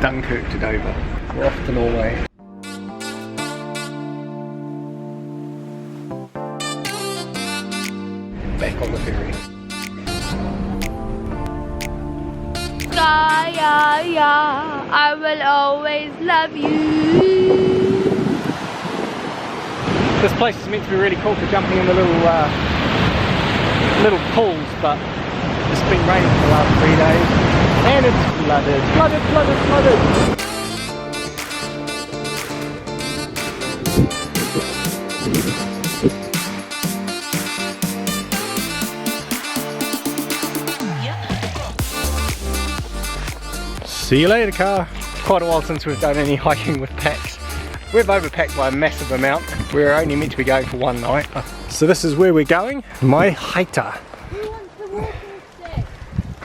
Dunkirk to Dover. We're off to Norway. Back on the ferry. Yeah, yeah, I will always love you. This place is meant to be really cool for jumping in the little pools, but it's been raining for the last 3 days and it's flooded. See you later, car. Quite a while since we've done any hiking with packs. We've overpacked by a massive amount. We're only meant to be going for one night. So this is where we're going. Mjavasshytta.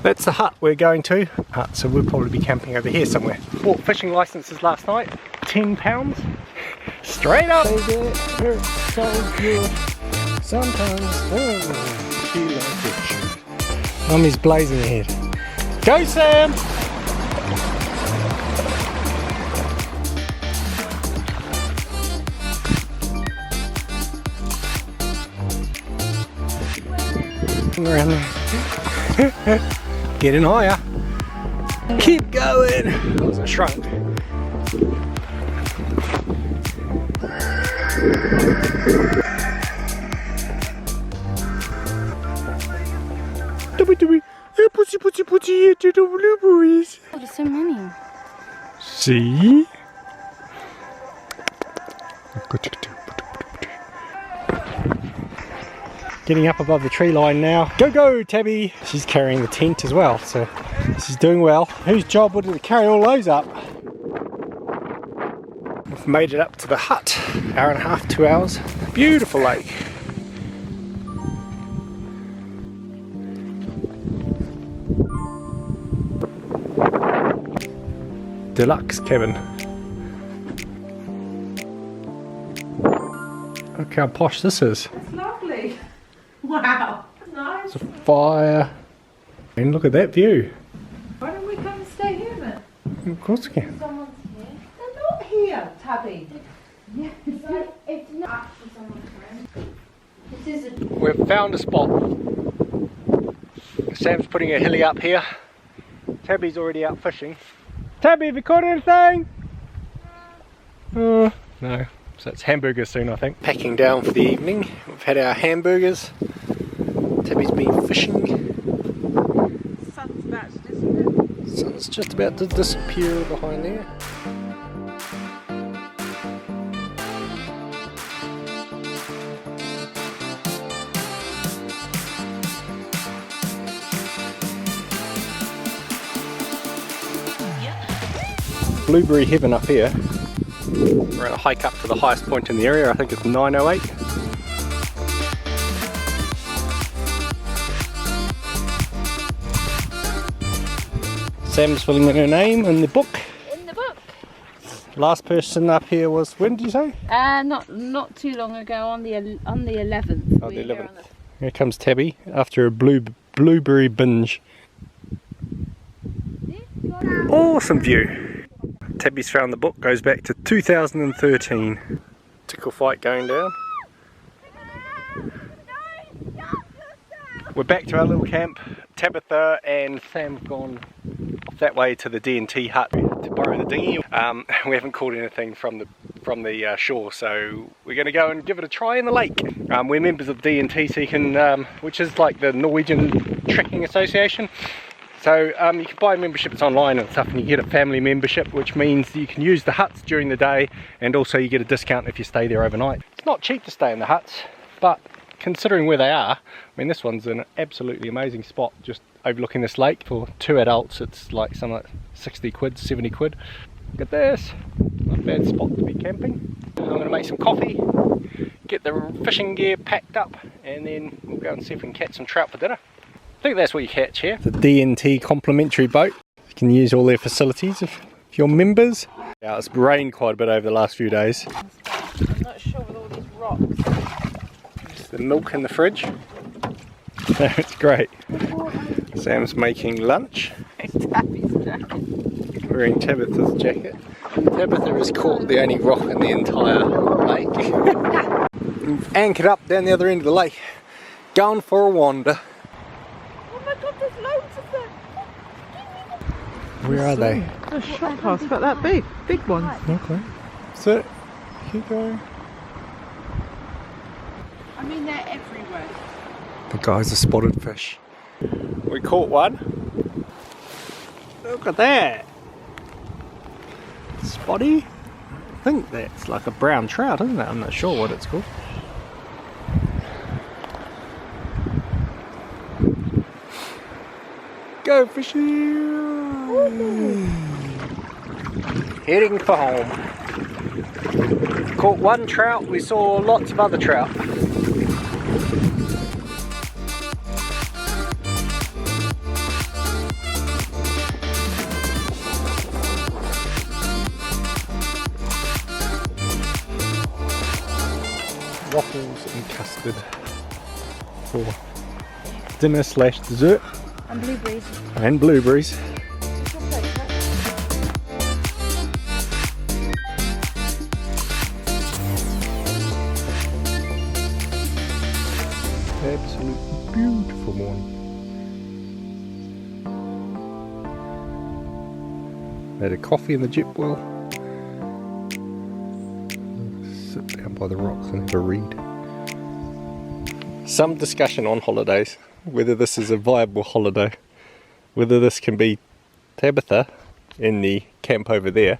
That's the hut we're going to. So we'll probably be camping over here somewhere. Bought fishing licenses last night. £10. Straight up. So good. Sometimes. Mummy's blazing ahead. Go, Sam! Around there. Getting higher. Keep going. Oh, it shrunk. Pussy to the blueberries. Oh, there's so many. See? Getting up above the tree line now. Go, go, Tabby! She's carrying the tent as well, so she's doing well. Whose job would it to carry all those up? We've made it up to the hut. Hour and a half, 2 hours. Beautiful lake. Deluxe cabin. Look how posh this is. It's lovely. Wow, nice. It's a fire. And look at that view. Why don't we come and stay here then? Of course we can. Someone's here. They're not here, Tabby. Yeah, it's not actually someone's home. This is a... We've found a spot. Sam's putting a hilly up here. Tabby's already out fishing. Tabby, have you caught anything? No. So it's hamburgers soon, I think. Packing down for the evening. We've had our hamburgers. Tabby's been fishing. Sun's about to disappear. Sun's just about to disappear behind there. Blueberry heaven up here. We're going to hike up to the highest point in the area. I think it's 908. Sam's filling in her name in the book. In the book. Last person up here was, when did you say? Not too long ago, on the 11th. Oh, the 11th. Here comes Tabby after a blueberry binge. Awesome view. Tabby's found the book, goes back to 2013. Tickle fight going down. We're back to our little camp. Tabitha and Sam have gone off that way to the DNT hut to borrow the dinghy. We haven't caught anything from the shore, so we're going to go and give it a try in the lake. We're members of DNT, so you can, which is like the Norwegian Trekking Association. So you can buy memberships online and stuff, and you get a family membership, which means you can use the huts during the day, and also you get a discount if you stay there overnight. It's not cheap to stay in the huts, but considering where they are, I mean, this one's an absolutely amazing spot, just overlooking this lake. For 2 adults, it's like something like 60 quid, 70 quid. Look at this, not a bad spot to be camping. I'm going to make some coffee, get the fishing gear packed up, and then we'll go and see if we can catch some trout for dinner. I think that's what you catch here. The DNT complimentary boat. You can use all their facilities if you're members. Yeah, it's rained quite a bit over the last few days. I'm not sure with all these rocks. The milk in the fridge. It's great. Sam's making lunch. wearing Tabitha's jacket. Tabitha has caught the only rock in the entire lake. Anchored up down the other end of the lake. Going for a wander. Oh my god, there's loads of them! Where are they? The shop house, but that big ones. Okay. So, keep going. I mean, they're everywhere. The guys are spotted fish. We caught one. Look at that. Spotty. I think that's like a brown trout, isn't it? I'm not sure what it's called. Go fishing! Heading for home. Caught one trout, we saw lots of other trout. Waffles and custard for dinner / dessert. And blueberries. And blueberries. Absolutely beautiful morning. Had a coffee in the jet well. Sit down by the rocks and have a read. Some discussion on holidays, whether this is a viable holiday, whether this can be. Tabitha in the camp over there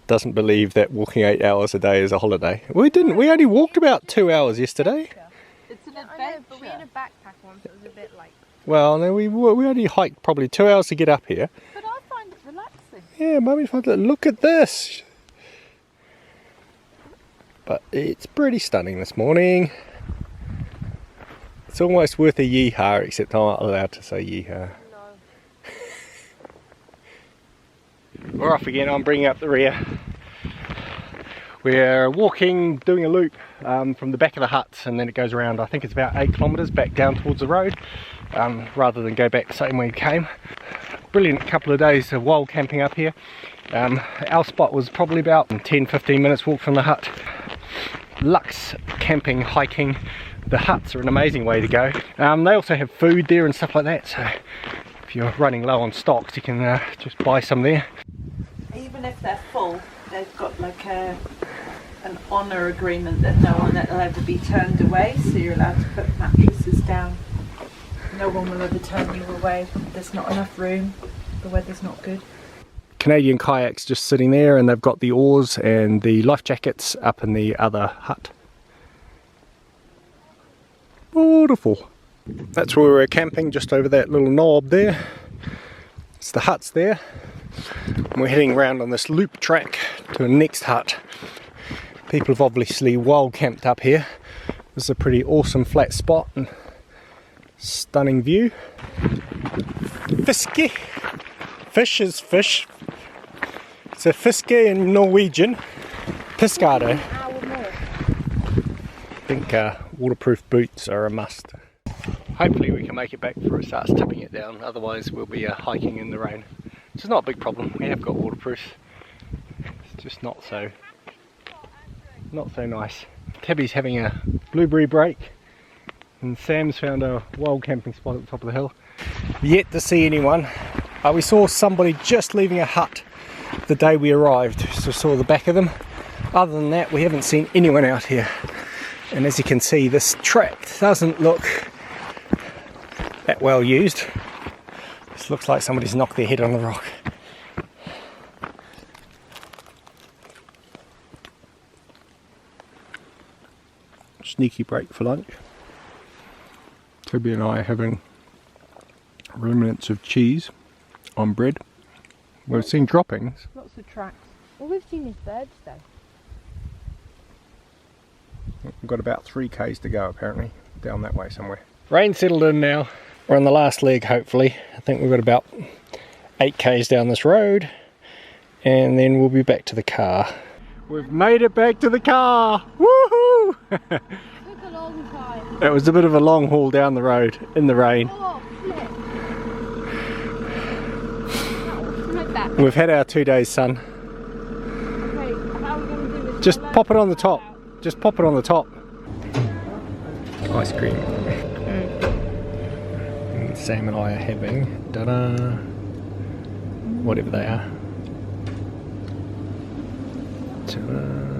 doesn't believe that walking 8 hours a day is a holiday. We only walked about 2 hours yesterday. It's an I know, adventure. but we had a backpack on, so it was a bit like... Well, no, we only hiked probably 2 hours to get up here. But I find it relaxing. Yeah, Mummy, look at this. But it's pretty stunning this morning. It's almost worth a yeehaw, except I'm not allowed to say yeehaw. We're off again. I'm bringing up the rear. We're walking, doing a loop from the back of the hut, and then it goes around, I think it's about 8 kilometres back down towards the road, rather than go back the same way we came. Brilliant couple of days of wild camping up here. Our spot was probably about 10-15 minutes walk from the hut. Luxe camping, hiking. The huts are an amazing way to go. They also have food there and stuff like that, so if you're running low on stocks, you can just buy some there. Even if they're full, they've got like an honour agreement that no one will ever be turned away, so you're allowed to put mattresses down. No one will ever turn you away. There's not enough room. The weather's not good. Canadian kayaks just sitting there, and they've got the oars and the life jackets up in the other hut. Beautiful. That's where we're camping, just over that little knob there. It's the huts there. And we're heading around on this loop track to the next hut. People have obviously wild camped up here. This is a pretty awesome flat spot and stunning view. Fiske. Fish is fish. It's a fiske in Norwegian. Pescado. I think waterproof boots are a must. Hopefully we can make it back before it starts tipping it down, otherwise we'll be hiking in the rain. Which is not a big problem, we have got waterproof. It's just not so nice. Tabby's having a blueberry break, and Sam's found a wild camping spot at the top of the hill. Yet to see anyone. We saw somebody just leaving a hut the day we arrived, so saw the back of them. Other than that, we haven't seen anyone out here. And as you can see, this track doesn't look that well used. This looks like somebody's knocked their head on the rock. Sneaky break for lunch. Toby and I are having remnants of cheese on bread. We've seen droppings. Lots of tracks. All we've seen is birds though. We've got about 3 k's to go apparently, down that way somewhere. Rain settled in now. We're on the last leg hopefully. I think we've got about 8 k's down this road, and then we'll be back to the car. We've made it back to the car! Woohoo! It took a long time. It was a bit of a long haul down the road in the rain. Oh, flip. That was my back. We've had our 2 days, son. Okay, how are we going to do this? Just pop it on the top. Just pop it on the top. Ice cream. And Sam and I are having, whatever they are. Ta-da.